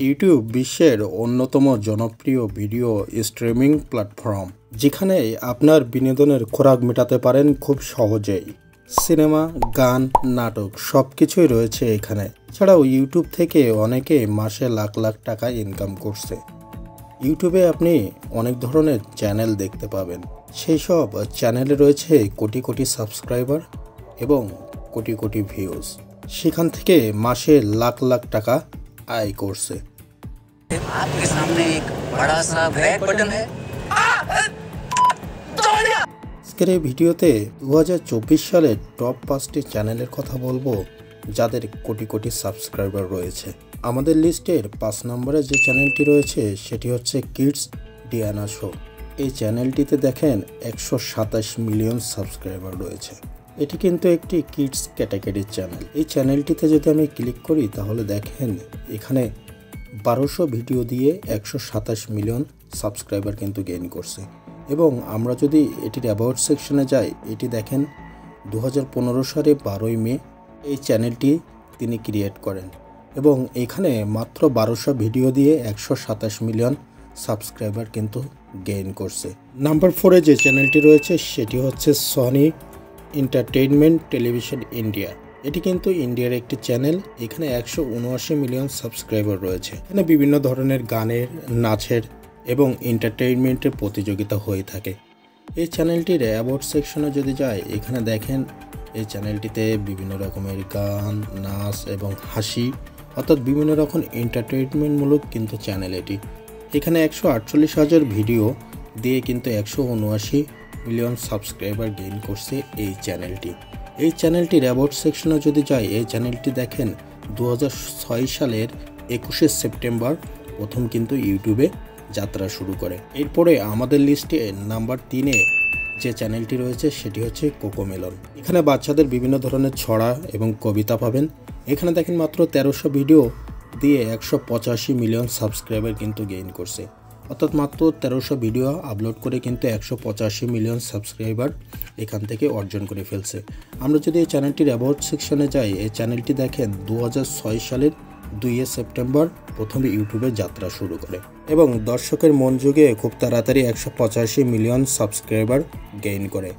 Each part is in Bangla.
ইউটিউব বিশ্বের অন্যতম জনপ্রিয় ভিডিও স্ট্রিমিং প্ল্যাটফর্ম, যেখানে আপনার বিনোদনের খোরাক মেটাতে পারেন খুব সহজেই। সিনেমা, গান, নাটক সব কিছুই রয়েছে এখানে। ছাড়াও ইউটিউব থেকে অনেকে মাসে লাখ লাখ টাকা ইনকাম করছে। ইউটিউবে আপনি অনেক ধরনের চ্যানেল দেখতে পাবেন। সেই সব চ্যানেলে রয়েছে কোটি কোটি সাবস্ক্রাইবার এবং কোটি কোটি ভিউজ। সেখান থেকে মাসে লাখ লাখ টাকা আয় করছে। आपके सामने एक बड़ा सा बैक बटन है। আজকের এই ভিডিওতে 2024 সালের টপ 5টি চ্যানেলের কথা বলবো যাদের কোটি কোটি সাবস্ক্রাইবার রয়েছে। আমাদের লিস্টের 5 নম্বরে যে চ্যানেলটি রয়েছে সেটি হচ্ছে কিডস ডিয়ানা শো। এই চ্যানেলটিতে দেখেন 127 মিলিয়ন সাবস্ক্রাইবার রয়েছে। এটি কিন্তু একটি কিডস ক্যাটাগরির চ্যানেল। এই চ্যানেলটিতে যদি আমি ক্লিক করি তাহলে দেখেন এখানে 1200 ভিডিও দিয়ে 127 মিলিয়ন সাবস্ক্রাইবার কিন্তু গেইন করছে। এবং আমরা যদি এটির অ্যাবাউট সেকশনে যাই, এটি দেখেন 2015 সালে 12ই মে এই চ্যানেলটি তিনি ক্রিয়েট করেন এবং এখানে মাত্র 1200 ভিডিও দিয়ে 127 মিলিয়ন সাবস্ক্রাইবার কিন্তু গেইন করছে। নাম্বার 4-এ যে চ্যানেলটি রয়েছে সেটি হচ্ছে সনি এন্টারটেইনমেন্ট টেলিভিশন ইন্ডিয়া। এটি কিন্তু ইন্ডিয়ার একটি চ্যানেল। এখানে 179 মিলিয়ন সাবস্ক্রাইবার রয়েছে। এখানে বিভিন্ন ধরনের গানের, নাচের এবং এন্টারটেইনমেন্টের প্রতিযোগিতা হয়ে থাকে। এই চ্যানেলটির অ্যাবাউট সেকশনে যদি যায়, এখানে দেখেন এই চ্যানেলটিতে বিভিন্ন রকমের গান, নাচ এবং হাসি, অর্থাৎ বিভিন্ন রকম এন্টারটেইনমেন্টমূলক কিন্তু চ্যানেল এটি। এখানে 148,000 ভিডিও দিয়ে কিন্তু 179 মিলিয়ন সাবস্ক্রাইবার গেইন করছে এই চ্যানেলটি। এই চ্যানেলটির অ্যাবাউট সেকশনে যদি যাই, এই চ্যানেলটি দেখেন 2006 সালের 21শে সেপ্টেম্বর প্রথম কিন্তু ইউটিউবে যাত্রা শুরু করে। এরপরে আমাদের লিস্টে নাম্বার 3-এ যে চ্যানেলটি রয়েছে সেটি হচ্ছে কোকোমেলন। এখানে বাচ্চাদের বিভিন্ন ধরনের ছড়া এবং কবিতা পাবেন। এখানে দেখেন মাত্র 1300 ভিডিও দিয়ে 185 মিলিয়ন সাবস্ক্রাইবার কিন্তু গেইন করছে। অর্থাৎ মাত্র 1300 ভিডিও আপলোড করে কিন্তু 185 মিলিয়ন সাবস্ক্রাইবার এখান থেকে অর্জন করে ফেলছে। আমরা যদি এই চ্যানেলটির অ্যাবাউট সেকশনে যাই, এই চ্যানেলটি দেখেন 2006 সালের 2 সেপ্টেম্বর প্রথমে ইউটিউবে যাত্রা শুরু করে এবং দর্শকের মন যুগে খুব তাড়াতাড়ি 185 মিলিয়ন সাবস্ক্রাইবার গেইন করে।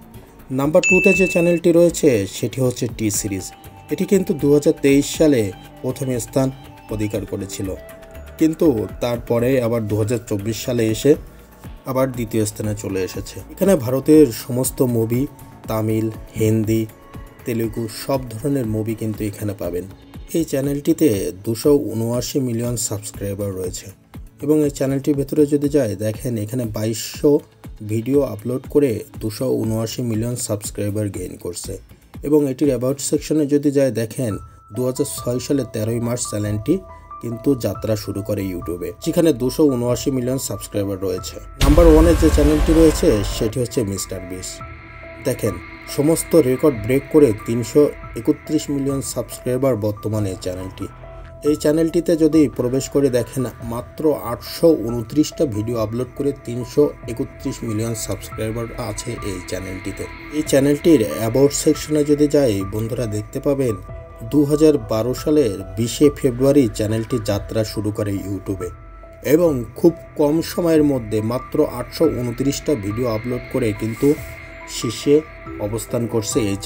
নাম্বার 2-তে যে চ্যানেলটি রয়েছে সেটি হচ্ছে টি সিরিজ। এটি কিন্তু 2023 সালে প্রথম স্থান অধিকার করেছিল, কিন্তু তারপরে আবার 2024 সালে এসে আবার দ্বিতীয় স্থানে চলে এসেছে। এখানে ভারতের সমস্ত মুভি, তামিল, হিন্দি, তেলুগু সব ধরনের মুভি কিন্তু এখানে পাবেন। এই চ্যানেলটিতে 279 মিলিয়ন সাবস্ক্রাইবার রয়েছে এবং এই চ্যানেলটির ভেতরে যদি যায়, দেখেন এখানে 2200 ভিডিও আপলোড করে 279 মিলিয়ন সাবস্ক্রাইবার গেইন করছে। এবং এটির অ্যাবাউট সেকশনে যদি যায়, দেখেন 2006 সালে 13ই মার্চ চ্যানেলটি কিন্তু যাত্রা শুরু করে ইউটিউবে, যেখানে 279 মিলিয়ন সাবস্ক্রাইবার রয়েছে। নাম্বার 1-এ যে চ্যানেলটি রয়েছে সেটি হচ্ছে মিস্টার বিস্ট। দেখেন সমস্ত রেকর্ড ব্রেক করে 331 মিলিয়ন সাবস্ক্রাইবার বর্তমানে এই চ্যানেলটিতে যদি প্রবেশ করে দেখেন মাত্র 829টা ভিডিও আপলোড করে 331 মিলিয়ন সাবস্ক্রাইবার আছে এই চ্যানেলটিতে। এই চ্যানেলটির অ্যাবাউট সেকশনে যদি যাই, বন্ধুরা দেখতে পাবেন 2012 সালের 20শে ফেব্রুয়ারি চ্যানেলটি যাত্রা শুরু করে ইউটিউবে এবং খুব কম সময়ের মধ্যে মাত্র 829টা ভিডিও আপলোড করে কিন্তু শীর্ষে অবস্থান করছে এই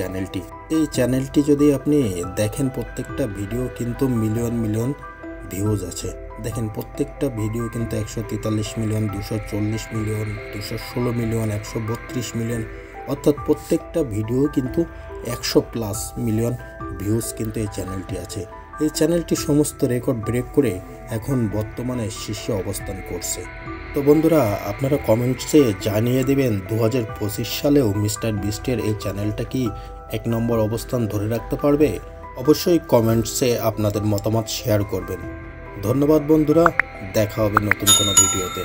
চ্যানেলটি যদি আপনি দেখেন, প্রত্যেকটা ভিডিও কিন্তু মিলিয়ন মিলিয়ন ভিউজ আছে। দেখেন প্রত্যেকটা ভিডিও কিন্তু 143 মিলিয়ন, 240 মিলিয়ন, 216 মিলিয়ন, 132 মিলিয়ন, অর্থাৎ প্রত্যেকটা ভিডিও কিন্তু 100+ মিলিয়ন ভিউজ কিন্তু এই চ্যানেলটি আছে। এই চ্যানেলটি সমস্ত রেকর্ড ব্রেক করে এখন বর্তমানে শীর্ষে অবস্থান করছে। তো বন্ধুরা, আপনারা কমেন্টসে জানিয়ে দেবেন 2025 সালেও মিস্টার বিস্টের এই চ্যানেলটা কি 1 নম্বর অবস্থান ধরে রাখতে পারবে? অবশ্যই কমেন্টসে আপনাদের মতামত শেয়ার করবেন। ধন্যবাদ বন্ধুরা, দেখা হবে নতুন কোনো ভিডিওতে।